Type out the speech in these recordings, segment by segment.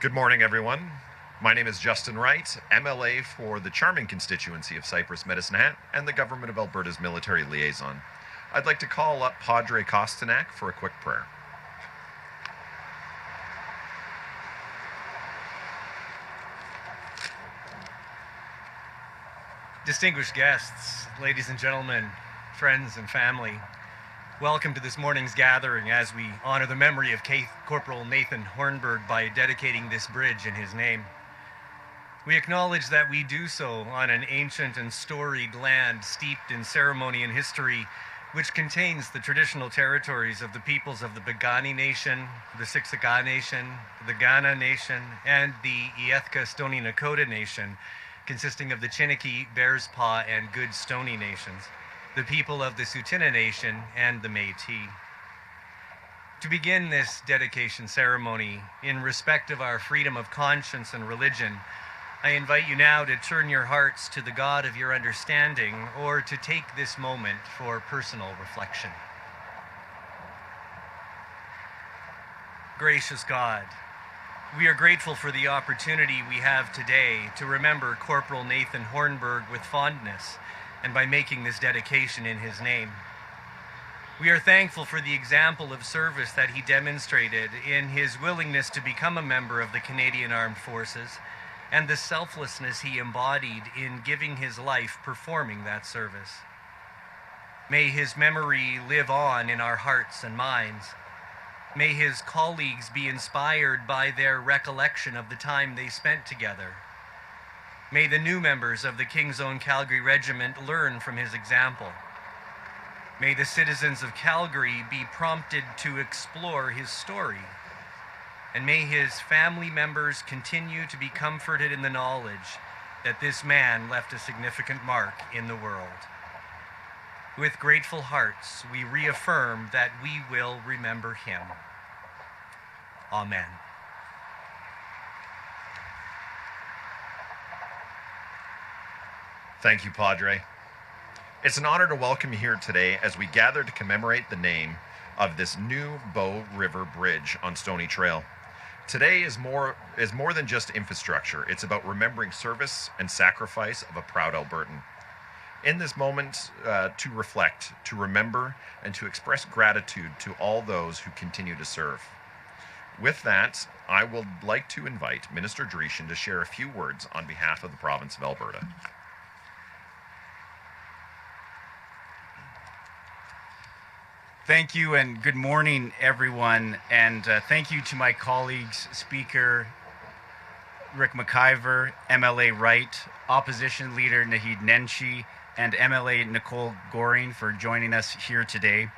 Good morning, everyone. My name is Justin Wright, MLA for the charming constituency of Cypress Medicine Hat and the Government of Alberta's military liaison. I'd like to call up Padre Kostanak for a quick prayer. Distinguished guests, ladies and gentlemen, friends and family, welcome to this morning's gathering as we honor the memory of Corporal Nathan Hornburg by dedicating this bridge in his name. We acknowledge that we do so on an ancient and storied land steeped in ceremony and history, which contains the traditional territories of the peoples of the Piikani Nation, the Siksika Nation, the Kainai Nation, and the Îethka Stoney Nakoda Nation, consisting of the Chiniki, Bears Paw, and Good Stoney Nations, the people of the Tsuut'ina Nation, and the Métis. To begin this dedication ceremony, in respect of our freedom of conscience and religion, I invite you now to turn your hearts to the God of your understanding, or to take this moment for personal reflection. Gracious God, we are grateful for the opportunity we have today to remember Corporal Nathan Hornburg with fondness, and by making this dedication in his name. We are thankful for the example of service that he demonstrated in his willingness to become a member of the Canadian Armed Forces, and the selflessness he embodied in giving his life performing that service. May his memory live on in our hearts and minds. May his colleagues be inspired by their recollection of the time they spent together. May the new members of the King's Own Calgary Regiment learn from his example. May the citizens of Calgary be prompted to explore his story. And may his family members continue to be comforted in the knowledge that this man left a significant mark in the world. With grateful hearts, we reaffirm that we will remember him. Amen. Thank you, Padre. It's an honor to welcome you here today as we gather to commemorate the name of this new Bow River Bridge on Stoney Trail. Today is more than just infrastructure. It's about remembering service and sacrifice of a proud Albertan. In this moment, to reflect, to remember, and to express gratitude to all those who continue to serve. With that, I would like to invite Minister Dreeshen to share a few words on behalf of the province of Alberta. Thank you and good morning, everyone. And thank you to my colleagues, Speaker Rick McIver, MLA Wright, Opposition Leader Naheed Nenshi, and MLA Nicole Goring for joining us here today.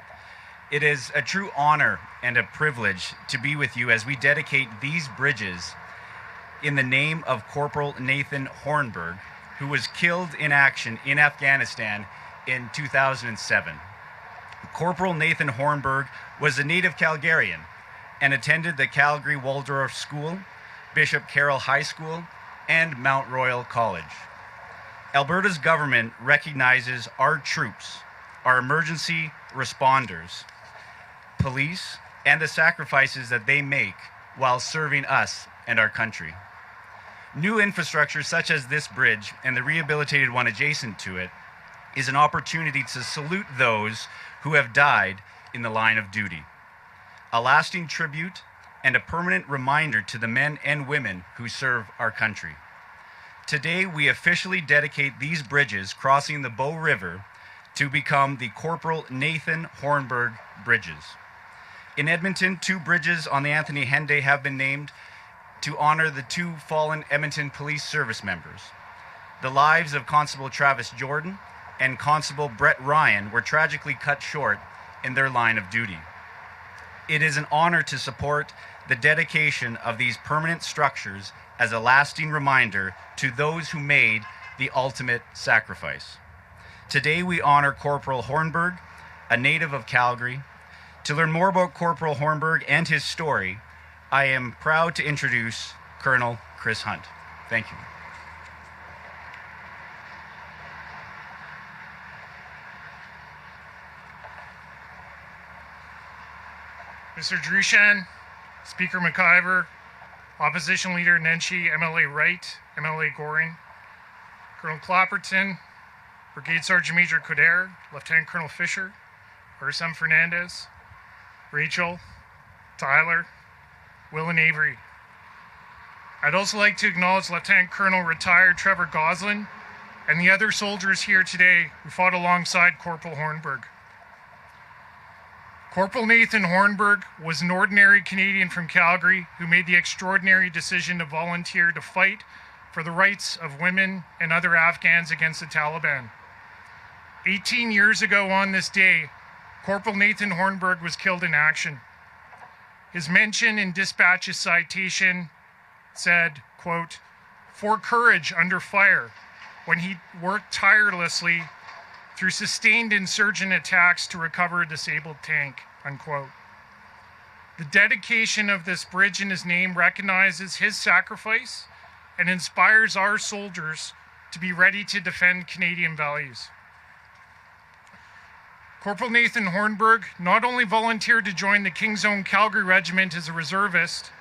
It is a true honor and a privilege to be with you as we dedicate these bridges in the name of Corporal Nathan Hornburg, who was killed in action in Afghanistan in 2007. Corporal Nathan Hornburg was a native Calgarian and attended the Calgary Waldorf School, Bishop Carroll High School, and Mount Royal College. Alberta's government recognizes our troops, our emergency responders, police, and the sacrifices that they make while serving us and our country. New infrastructure such as this bridge and the rehabilitated one adjacent to it is an opportunity to salute those who have died in the line of duty, a lasting tribute and a permanent reminder to the men and women who serve our country. Today, we officially dedicate these bridges crossing the Bow River to become the Corporal Nathan Hornburg Bridges. In Edmonton, 2 bridges on the Anthony Henday have been named to honor the 2 fallen Edmonton Police Service members. The lives of Constable Travis Jordan and Constable Brett Ryan were tragically cut short in their line of duty. It is an honor to support the dedication of these permanent structures as a lasting reminder to those who made the ultimate sacrifice. Today we honor Corporal Hornburg, a native of Calgary. To learn more about Corporal Hornburg and his story, I am proud to introduce Colonel Chris Hunt. Thank you. Mr. Dreeshen, Speaker McIver, Opposition Leader Nenshi, MLA Wright, MLA Goring, Colonel Clapperton, Brigade Sergeant Major Coder, Lieutenant Colonel Fisher, RSM Fernandez, Rachel, Tyler, Will and Avery. I'd also like to acknowledge Lieutenant Colonel retired Trevor Goslin and the other soldiers here today who fought alongside Corporal Hornburg. Corporal Nathan Hornburg was an ordinary Canadian from Calgary who made the extraordinary decision to volunteer to fight for the rights of women and other Afghans against the Taliban. 18 years ago on this day, Corporal Nathan Hornburg was killed in action. His mention in dispatch's citation said, quote, "For courage under fire," when he worked tirelessly through sustained insurgent attacks to recover a disabled tank, unquote. The dedication of this bridge in his name recognizes his sacrifice and inspires our soldiers to be ready to defend Canadian values. Corporal Nathan Hornburg not only volunteered to join the King's Own Calgary Regiment as a reservist,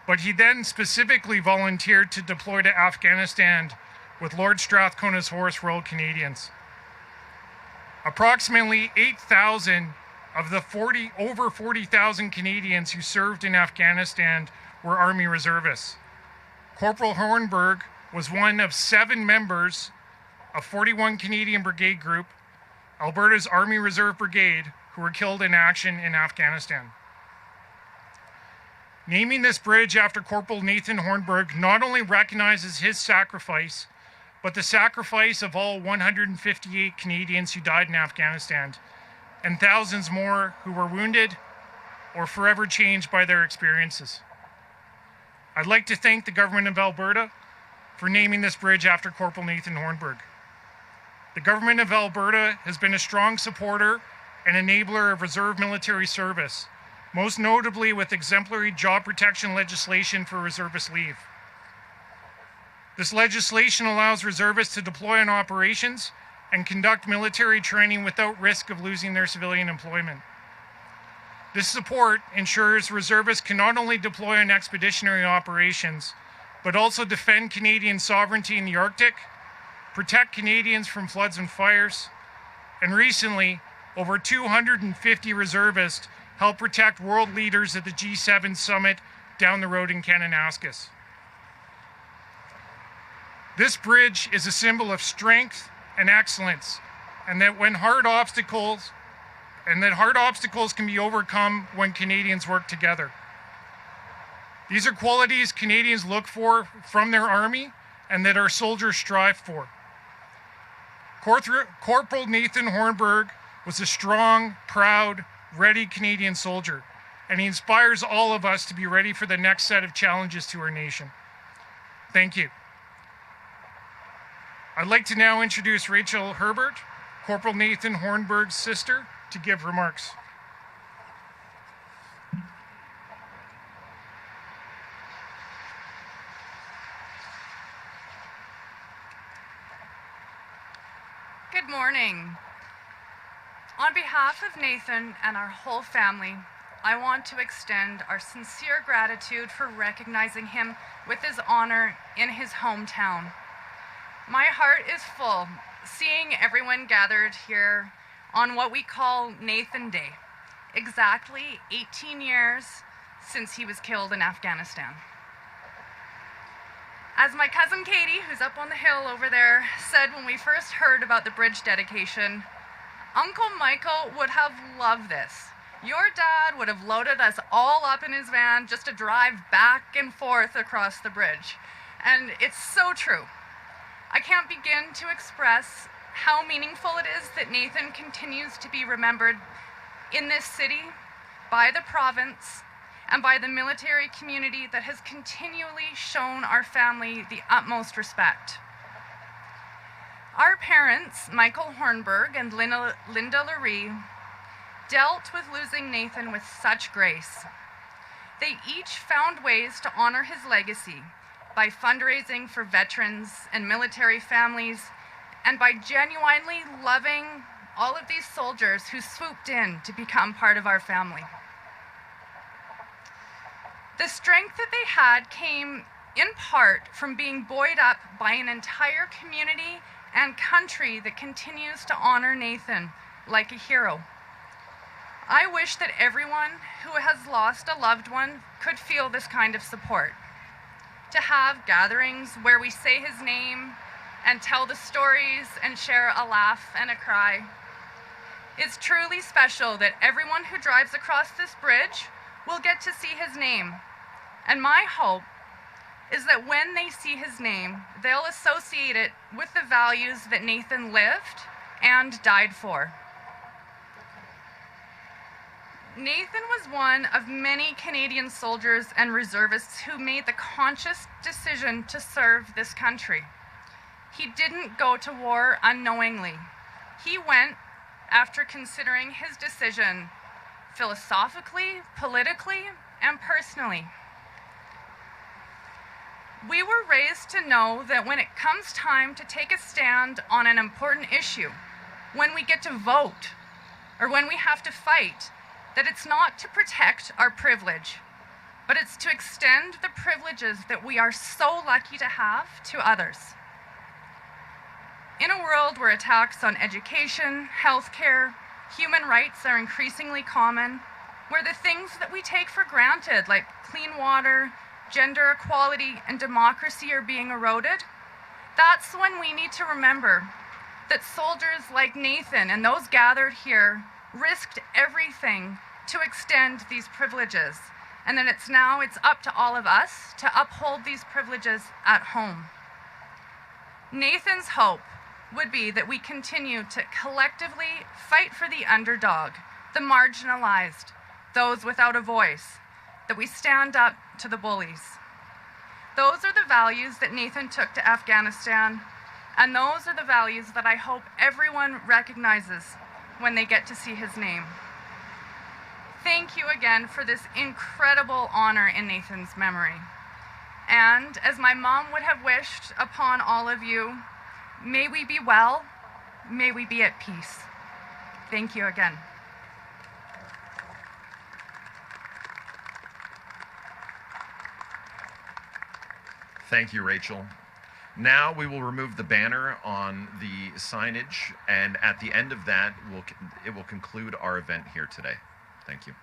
but he then specifically volunteered to deploy to Afghanistan with Lord Strathcona's Horse Royal Canadians. Approximately 8,000 of the over 40,000 Canadians who served in Afghanistan were Army reservists. Corporal Hornburg was one of 7 members of 41 Canadian Brigade Group, Alberta's Army Reserve Brigade, who were killed in action in Afghanistan. Naming this bridge after Corporal Nathan Hornburg not only recognizes his sacrifice, but the sacrifice of all 158 Canadians who died in Afghanistan, and thousands more who were wounded or forever changed by their experiences. I'd like to thank the Government of Alberta for naming this bridge after Corporal Nathan Hornburg. The Government of Alberta has been a strong supporter and enabler of reserve military service, most notably with exemplary job protection legislation for reservist leave. This legislation allows reservists to deploy on operations and conduct military training without risk of losing their civilian employment. This support ensures reservists can not only deploy on expeditionary operations, but also defend Canadian sovereignty in the Arctic, protect Canadians from floods and fires, and recently, over 250 reservists helped protect world leaders at the G7 summit down the road in Kananaskis. This bridge is a symbol of strength and excellence, and that hard obstacles can be overcome when Canadians work together. These are qualities Canadians look for from their army and that our soldiers strive for. Corporal Nathan Hornburg was a strong, proud, ready Canadian soldier, and he inspires all of us to be ready for the next set of challenges to our nation. Thank you. I'd like to now introduce Rachel Herbert, Corporal Nathan Hornburg's sister, to give remarks. Good morning. On behalf of Nathan and our whole family, I want to extend our sincere gratitude for recognizing him with his honor in his hometown. My heart is full seeing everyone gathered here on what we call Nathan Day, exactly 18 years since he was killed in Afghanistan. As my cousin Katie, who's up on the hill over there, said when we first heard about the bridge dedication, Uncle Michael would have loved this. Your dad would have loaded us all up in his van just to drive back and forth across the bridge. And it's so true. I can't begin to express how meaningful it is that Nathan continues to be remembered in this city, by the province, and by the military community that has continually shown our family the utmost respect. Our parents, Michael Hornburg and Linda Lurie, dealt with losing Nathan with such grace. They each found ways to honor his legacy by fundraising for veterans and military families, and by genuinely loving all of these soldiers who swooped in to become part of our family. The strength that they had came in part from being buoyed up by an entire community and country that continues to honor Nathan like a hero. I wish that everyone who has lost a loved one could feel this kind of support. To have gatherings where we say his name and tell the stories and share a laugh and a cry. It's truly special that everyone who drives across this bridge will get to see his name. And my hope is that when they see his name, they'll associate it with the values that Nathan lived and died for. Nathan was one of many Canadian soldiers and reservists who made the conscious decision to serve this country. He didn't go to war unknowingly. He went after considering his decision philosophically, politically, and personally. We were raised to know that when it comes time to take a stand on an important issue, when we get to vote, or when we have to fight, that it's not to protect our privilege, but it's to extend the privileges that we are so lucky to have to others. In a world where attacks on education, healthcare, human rights are increasingly common, where the things that we take for granted, like clean water, gender equality, and democracy are being eroded, that's when we need to remember that soldiers like Nathan and those gathered here risked everything to extend these privileges, and that it's up to all of us to uphold these privileges at home. Nathan's hope would be that we continue to collectively fight for the underdog, the marginalized, those without a voice, that we stand up to the bullies. Those are the values that Nathan took to Afghanistan, and those are the values that I hope everyone recognizes when they get to see his name. Thank you again for this incredible honor in Nathan's memory. And as my mom would have wished upon all of you, may we be well, may we be at peace. Thank you again. Thank you, Rachel. Now we will remove the banner on the signage, and at the end of that, it will conclude our event here today. Thank you.